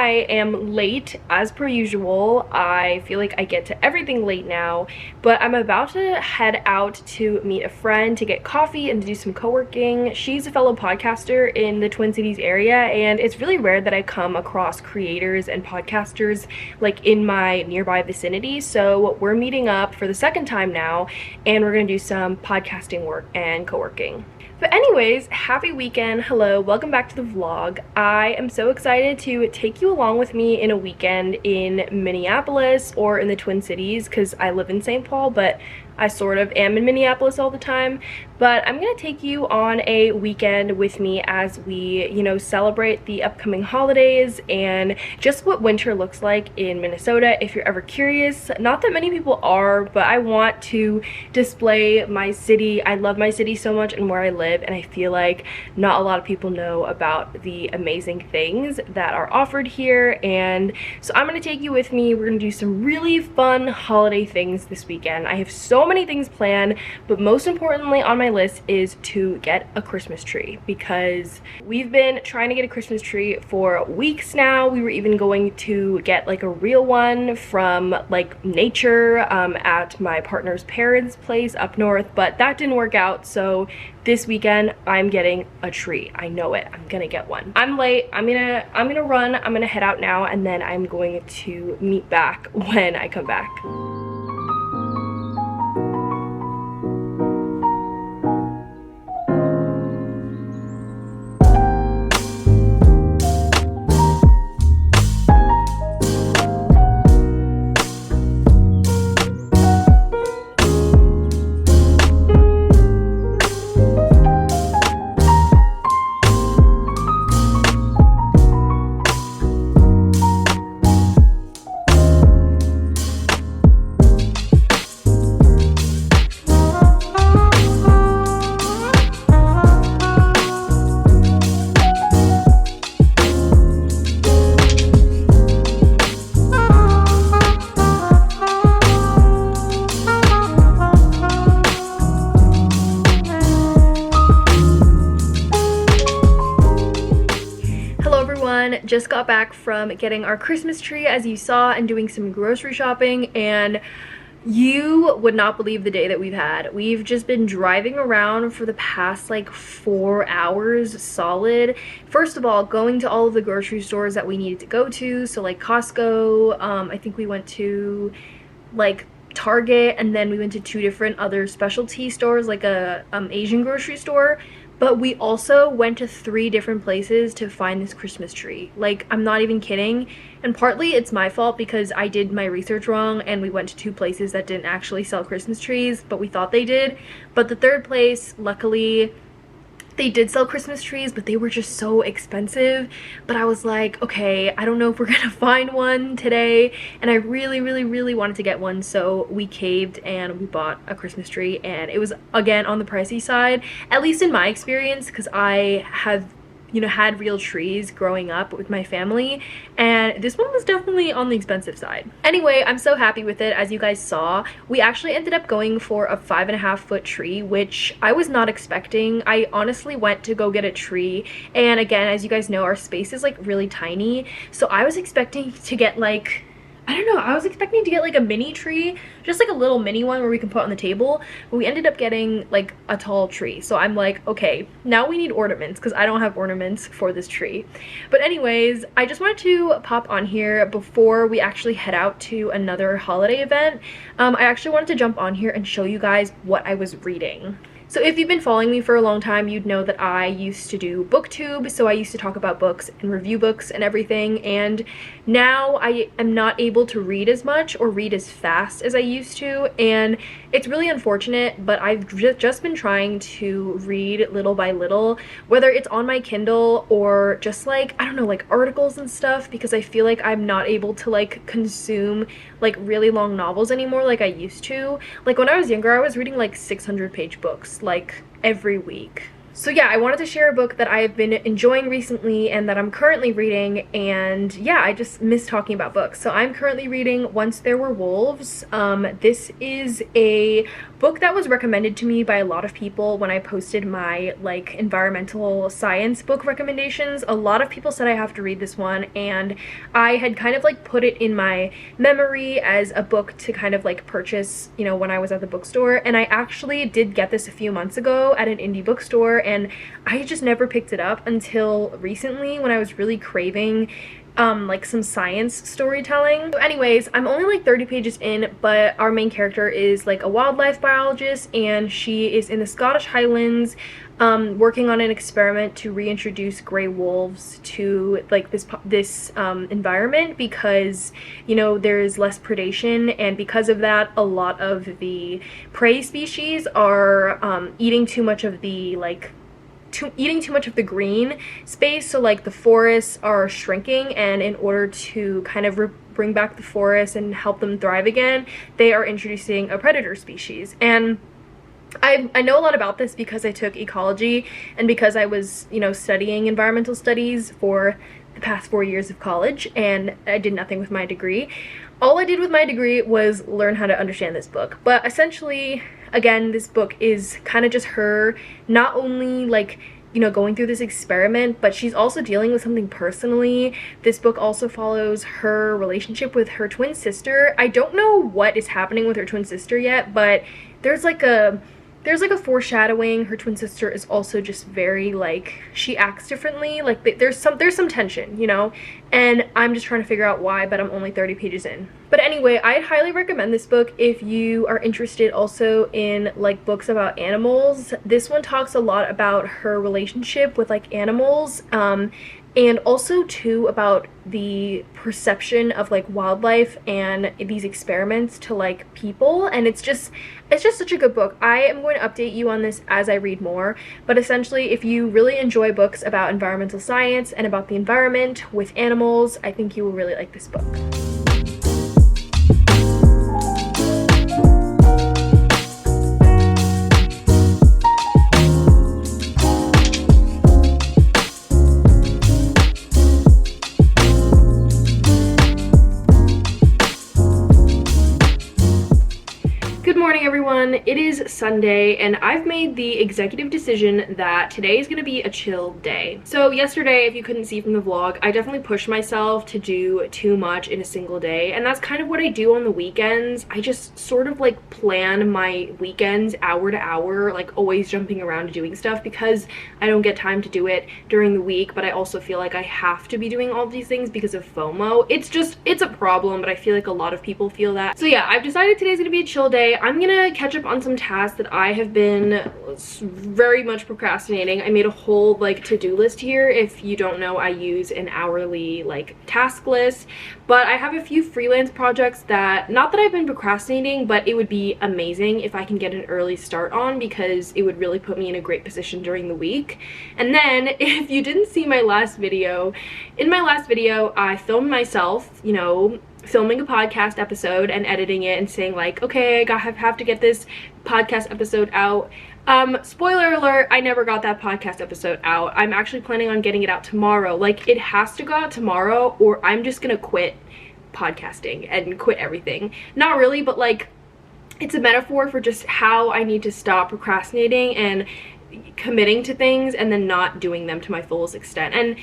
I am late as per usual. I feel like I get to everything late now, but I'm about to head out to meet a friend to get coffee and to do some co-working. She's a fellow podcaster in the Twin Cities area, and it's really rare that I come across creators and podcasters like in my nearby vicinity. So we're meeting up for the second time now, and we're gonna do some podcasting work and co-working. But anyways, happy weekend. Hello, welcome back to the vlog. I am so excited to take you along with me in a weekend in Minneapolis or in the Twin Cities, because I live in St. Paul, but I sort of am in Minneapolis all the time. But I'm gonna take you on a weekend with me as we, celebrate the upcoming holidays and just what winter looks like in Minnesota. If you're ever curious, not that many people are, but I want to display my city. I love my city so much and where I live, and I feel like not a lot of people know about the amazing things that are offered here. And so I'm gonna take you with me. We're gonna do some really fun holiday things this weekend. I have so many things planned, but most importantly on my list is to get a Christmas tree, because we've been trying to get a Christmas tree for weeks now. We were even going to get like a real one from like nature at my partner's parents' place up north, but that didn't work out. So this weekend I'm getting a tree. I know it. I'm gonna get one. I'm late. I'm gonna run. I'm gonna head out now, and then I'm going to meet back when I come back. Just got back from getting our Christmas tree, as you saw, and doing some grocery shopping, and you would not believe the day that we've had. We've just been driving around for the past like 4 hours solid. First of all, going to all of the grocery stores that we needed to go to, so like Costco, I think we went to like Target, and then we went to 2 different other specialty stores, like a Asian grocery store. But we also went to 3 different places to find this Christmas tree. Like, I'm not even kidding. And partly it's my fault because I did my research wrong and we went to 2 places that didn't actually sell Christmas trees, but we thought they did. But the 3rd place, luckily, they did sell Christmas trees, but they were just so expensive. But I was like, okay, I don't know if we're gonna find one today. And I really, really, really wanted to get one, so we caved and we bought a Christmas tree. And it was, again, on the pricey side, at least in my experience, because I have had real trees growing up with my family, and this one was definitely on the expensive side. Anyway, I'm so happy with it. As you guys saw, we actually ended up going for a 5.5-foot tree, which I was not expecting. I honestly went to go get a tree, and again, as you guys know, our space is like really tiny, so I was expecting to get like, I don't know, I was expecting to get like a mini tree, just like a little mini one where we can put on the table, but we ended up getting like a tall tree. So I'm like, okay, now we need ornaments, because I don't have ornaments for this tree. But anyways, I just wanted to pop on here before we actually head out to another holiday event. I actually wanted to jump on here and show you guys what I was reading. So if you've been following me for a long time, you'd know that I used to do booktube, so I used to talk about books and review books and everything, and now I am not able to read as much or read as fast as I used to, and it's really unfortunate, but I've just been trying to read little by little, whether it's on my Kindle or just like, I don't know, like articles and stuff, because I feel like I'm not able to like consume like really long novels anymore like I used to. Like when I was younger, I was reading like 600-page books like every week. So yeah, I wanted to share a book that I've been enjoying recently and that I'm currently reading, and yeah, I just miss talking about books. So I'm currently reading Once There Were Wolves. This is a book that was recommended to me by a lot of people when I posted my like environmental science book recommendations. A lot of people said I have to read this one, and I had kind of like put it in my memory as a book to kind of like purchase, you know, when I was at the bookstore. And I actually did get this a few months ago at an indie bookstore, and I just never picked it up until recently when I was really craving like some science storytelling. So anyways, I'm only like 30 pages in, but our main character is like a wildlife biologist, and she is in the Scottish Highlands working on an experiment to reintroduce gray wolves to like this environment, because, you know, there's less predation, and because of that a lot of the prey species are eating too much of the eating too much of the green space. So like the forests are shrinking, and in order to kind of bring back the forest and help them thrive again, they are introducing a predator species. And I know a lot about this because I took ecology, and because I was, you know, studying environmental studies for the past 4 years of college, and I did nothing with my degree. All I did with my degree was learn how to understand this book. But essentially, again, this book is kind of just her not only like, you know, going through this experiment, but she's also dealing with something personally. This book also follows her relationship with her twin sister. I don't know what is happening with her twin sister yet, but there's like a foreshadowing. Her twin sister is also just very like, she acts differently, like there's some tension, you know, and I'm just trying to figure out why, but I'm only 30 pages in. But anyway, I'd highly recommend this book if you are interested also in like books about animals. This one talks a lot about her relationship with like animals, and also too about the perception of like wildlife and these experiments to like people. And it's just such a good book. I am going to update you on this as I read more, but essentially if you really enjoy books about environmental science and about the environment with animals, I think you will really like this book. Good morning, everyone. It is Sunday, and I've made the executive decision that today is going to be a chill day. So yesterday, if you couldn't see from the vlog, I definitely pushed myself to do too much in a single day, and that's kind of what I do on the weekends. I just sort of like plan my weekends hour to hour, like always jumping around doing stuff, because I don't get time to do it during the week, but I also feel like I have to be doing all these things because of FOMO. It's a problem, but I feel like a lot of people feel that. So yeah, I've decided today's gonna be a chill day. I'm gonna catch up on some tasks that I have been very much procrastinating. I made a whole like to-do list here. If you don't know, I use an hourly like task list, but I have a few freelance projects that, not that I've been procrastinating, but it would be amazing if I can get an early start on, because it would really put me in a great position during the week. And then if you didn't see my last video, in my last video I filmed myself, you know, filming a podcast episode and editing it and saying like, okay, I have to get this podcast episode out. Spoiler alert, I never got that podcast episode out. I'm actually planning on getting it out tomorrow. Like, it has to go out tomorrow or I'm just gonna quit podcasting and quit everything. Not really, but like, it's a metaphor for just how I need to stop procrastinating and committing to things and then not doing them to my fullest extent. And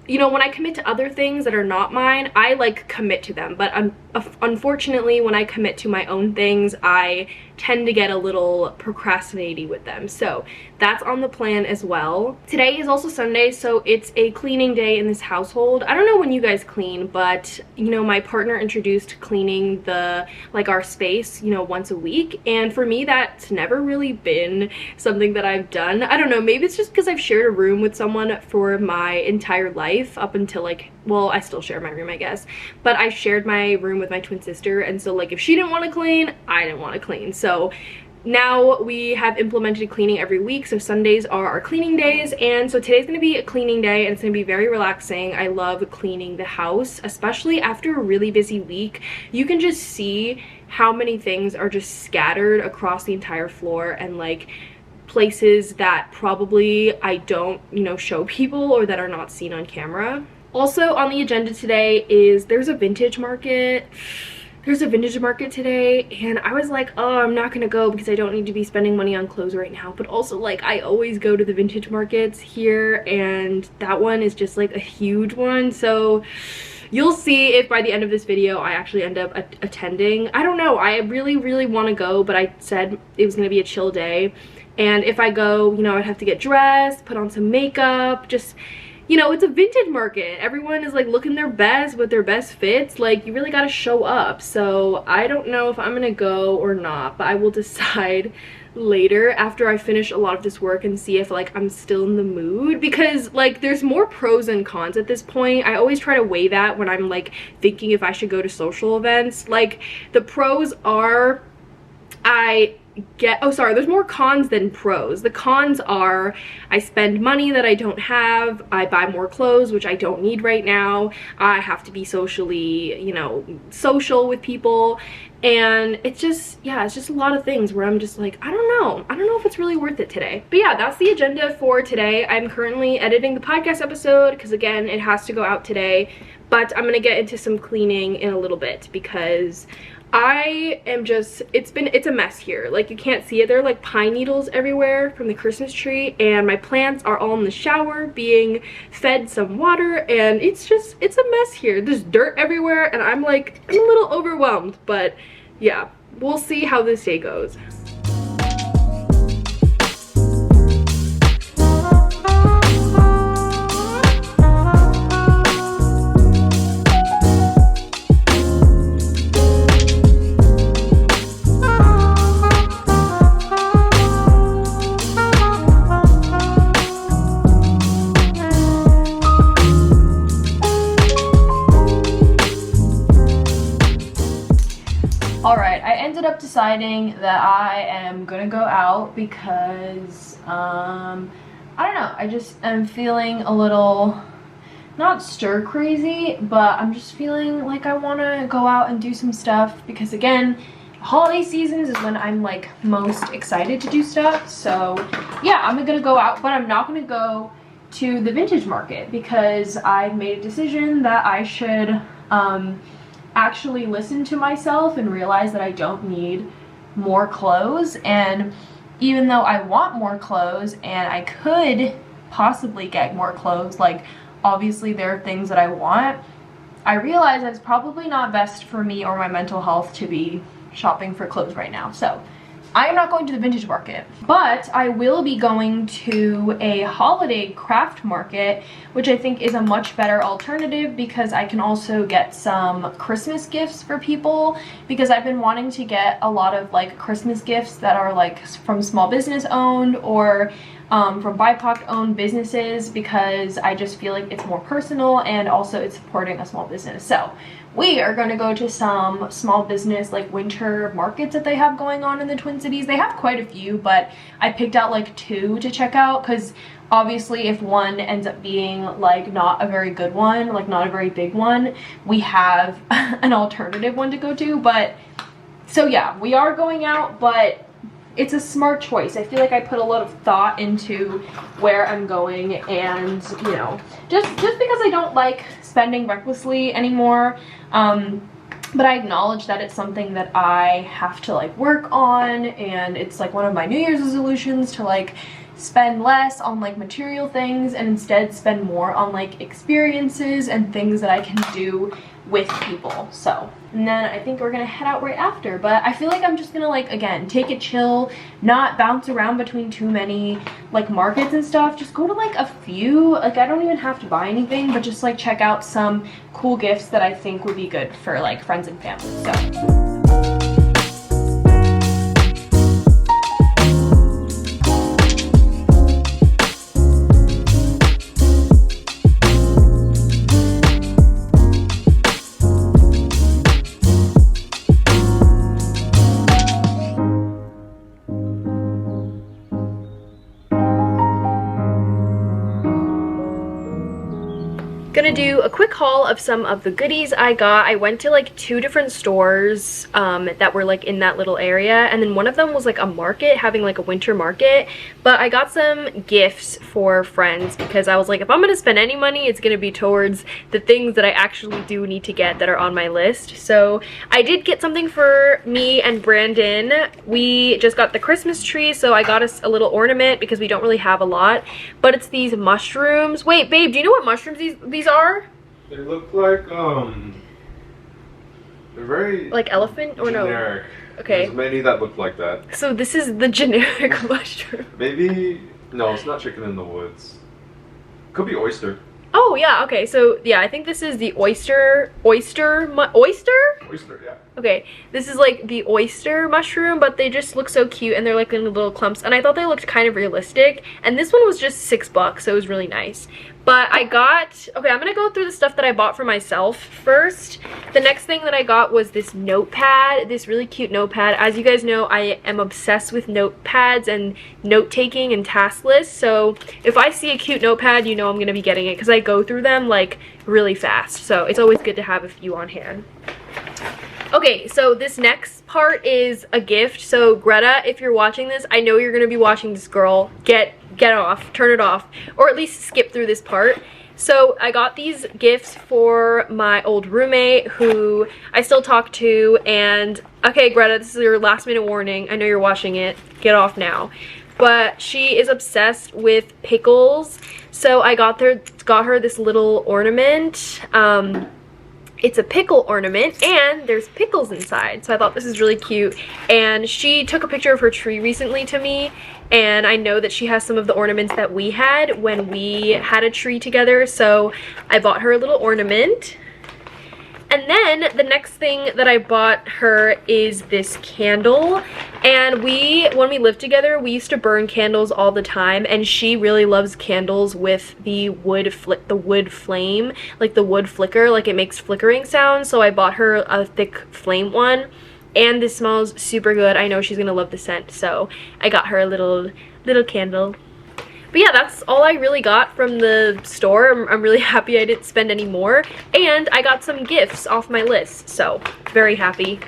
you know, when I commit to other things that are not mine, I like commit to them, but unfortunately when I commit to my own things, I tend to get a little procrastinating with them. So that's on the plan as well. Today is also Sunday, so it's a cleaning day in this household. I don't know when you guys clean, but you know, my partner introduced cleaning our space, you know, once a week, and for me that's never really been something that I've done. I don't know, maybe it's just because I've shared a room with someone for my entire life up until like, well, I still share my room, I guess, but I shared my room with my twin sister, and so like if she didn't want to clean, I didn't want to clean. So now we have implemented cleaning every week, so Sundays are our cleaning days, and so today's gonna be a cleaning day and it's gonna be very relaxing. I love cleaning the house, especially after a really busy week. You can just see how many things are just scattered across the entire floor, and like places that probably I don't, you know, show people or that are not seen on camera. Also on the agenda today is there's a vintage market. There's a vintage market today, and I was like, oh, I'm not gonna go because I don't need to be spending money on clothes right now. But also, like, I always go to the vintage markets here, and that one is just like a huge one. So you'll see if by the end of this video I actually end up attending. I don't know, I really want to go, but I said it was gonna be a chill day, and if I go, you know, I'd have to get dressed, put on some makeup, just, you know, it's a vintage market. Everyone is like looking their best with their best fits. Like, you really got to show up. So I don't know if I'm gonna go or not, but I will decide later after I finish a lot of this work and see if like I'm still in the mood, because like there's more pros and cons at this point. I always try to weigh that when I'm like thinking if I should go to social events. Like, the pros are there's more cons than pros. The cons are I spend money that I don't have, I buy more clothes which I don't need right now, I have to be socially, you know, social with people, and it's just, yeah, it's just a lot of things where I'm just like, I don't know if it's really worth it today. But yeah, that's the agenda for today. I'm currently editing the podcast episode because, again, it has to go out today, but I'm gonna get into some cleaning in a little bit because I am just, it's a mess here. Like, you can't see it. There are like pine needles everywhere from the Christmas tree, and my plants are all in the shower being fed some water, and it's a mess here. There's dirt everywhere, and I'm a little overwhelmed, but yeah, we'll see how this day goes. Alright, I ended up deciding that I am gonna go out because, I don't know, I just am feeling a little, not stir crazy, but I'm just feeling like I want to go out and do some stuff because, again, holiday seasons is when I'm like most excited to do stuff. So yeah, I'm gonna go out, but I'm not gonna go to the vintage market because I've made a decision that I should, actually listen to myself and realize that I don't need more clothes. And even though I want more clothes and I could possibly get more clothes, like obviously there are things that I want, I realize that it's probably not best for me or my mental health to be shopping for clothes right now. So I am not going to the vintage market, but I will be going to a holiday craft market, which I think is a much better alternative because I can also get some Christmas gifts for people, because I've been wanting to get a lot of like Christmas gifts that are like from small business owned or from BIPOC owned businesses, because I just feel like it's more personal and also it's supporting a small business. So we are going to go to some small business like winter markets that they have going on in the Twin Cities. They have quite a few, but I picked out like 2 to check out because obviously if one ends up being like not a very good one, like not a very big one, we have an alternative one to go to. But so yeah, we are going out, but it's a smart choice. I feel like I put a lot of thought into where I'm going, and you know, just because I don't like spending recklessly anymore, but I acknowledge that it's something that I have to like work on, and it's like one of my New Year's resolutions to like spend less on like material things and instead spend more on like experiences and things that I can do with people. So, and then I think we're gonna head out right after, but I feel like I'm just gonna like, again, take it chill, not bounce around between too many like markets and stuff, just go to like a few. Like, I don't even have to buy anything, but just like check out some cool gifts that I think would be good for like friends and family. So gonna do a quick haul of some of the goodies I got. I went to like 2 different stores that were like in that little area, and then one of them was like a market, having like a winter market. But I got some gifts for friends because I was like, if I'm gonna spend any money, it's gonna be towards the things that I actually do need to get that are on my list. So I did get something for me and Brandon. We just got the Christmas tree, so I got us a little ornament because we don't really have a lot. But it's these mushrooms. Wait, babe, do you know what mushrooms these are? They look like they're very like elephant or generic. No? Okay. There's many that look like that. So this is the generic mushroom. Maybe no, it's not chicken in the woods. Could be oyster. Oh yeah, okay. So yeah, I think this is the oyster, yeah. Okay, this is like the oyster mushroom, but they just look so cute and they're like in little clumps, and I thought they looked kind of realistic. And this one was just $6, so it was really nice. But I got, okay, I'm gonna go through the stuff that I bought for myself first. The next thing that I got was this notepad, this really cute notepad. As you guys know, I am obsessed with notepads and note-taking and task lists. So if I see a cute notepad, you know I'm gonna be getting it because I go through them like really fast. So it's always good to have a few on hand. Okay, so this next part is a gift. So Greta, if you're watching this, I know you're gonna be watching this, girl. Get off, turn it off, or at least skip through this part. So I got these gifts for my old roommate who I still talk to, and okay, Greta, this is your last minute warning. I know you're watching it. Get off now. But she is obsessed with pickles, so I got her this little ornament. It's a pickle ornament and there's pickles inside, so I thought this is really cute. And she took a picture of her tree recently to me, and I know that she has some of the ornaments that we had when we had a tree together, so I bought her a little ornament. And then the next thing that I bought her is this candle. And when we lived together, we used to burn candles all the time, and she really loves candles with the wood flame, like the wood flicker, like it makes flickering sounds. So I bought her a thick flame one, and this smells super good. I know she's gonna love the scent, so I got her a little candle. But yeah, that's all I really got from the store. I'm really happy I didn't spend any more. And I got some gifts off my list, so very happy.